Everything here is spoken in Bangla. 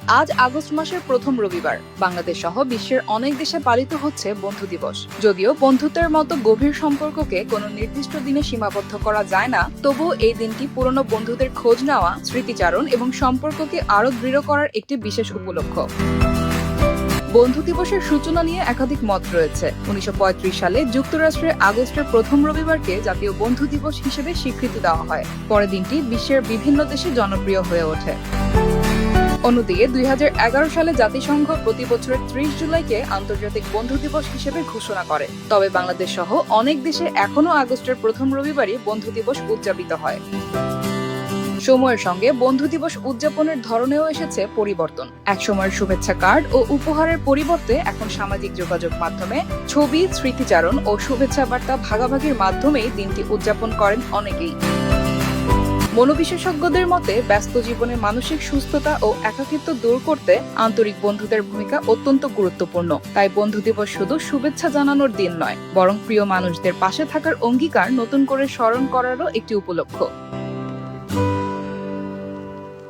আজ আগস্ট মাসের প্রথম রবিবার। বাংলাদেশ সহ বিশ্বের অনেক দেশে পালিত হচ্ছে বন্ধু দিবস। যদিও বন্ধুত্বের মতো গভীর সম্পর্ককে কোনো নির্দিষ্ট দিনে সীমাবদ্ধ করা যায় না, তবুও এই দিনটি পুরনো বন্ধুদের খোঁজ নেওয়া, স্মৃতিচারণ এবং সম্পর্ককে আরও দৃঢ় করার একটি বিশেষ উপলক্ষ। বন্ধু দিবসের সূচনা নিয়ে একাধিক মত রয়েছে। 1935 সালে যুক্তরাষ্ট্রে আগস্টের প্রথম রবিবারকে জাতীয় বন্ধু দিবস হিসেবে স্বীকৃতি দেওয়া হয়। পরে দিনটি বিশ্বের বিভিন্ন দেশে জনপ্রিয় হয়ে ওঠে। অন্যদিকে 2011 সালে জাতিসংঘ প্রতি বছরের 30 জুলাইকে আন্তর্জাতিক বন্ধু দিবস হিসেবে ঘোষণা করে। তবে বাংলাদেশ সহ অনেক দেশে এখনও আগস্টের প্রথম রবিবারই বন্ধু দিবস উদযাপিত হয়। সময়ের সঙ্গে বন্ধু দিবস উদযাপনের ধরনেও এসেছে পরিবর্তন। একসময়ের শুভেচ্ছা কার্ড ও উপহারের পরিবর্তে এখন সামাজিক যোগাযোগ মাধ্যমে ছবি, স্মৃতিচারণ ও শুভেচ্ছা বার্তা ভাগাভাগির মাধ্যমেই দিনটি উদযাপন করেন অনেকেই। মনোবিশেষজ্ঞদের মতে ব্যস্ত জীবনে মানসিক সুস্থতা ও একাকিত্ব দূর করতে আন্তরিক বন্ধুদের ভূমিকা অত্যন্ত গুরুত্বপূর্ণ। তাই বন্ধু দিবস শুধু শুভেচ্ছা জানানোর দিন নয়, বরং প্রিয় মানুষদের পাশে থাকার অঙ্গীকার নতুন করে স্মরণ করারও একটি উপলক্ষ।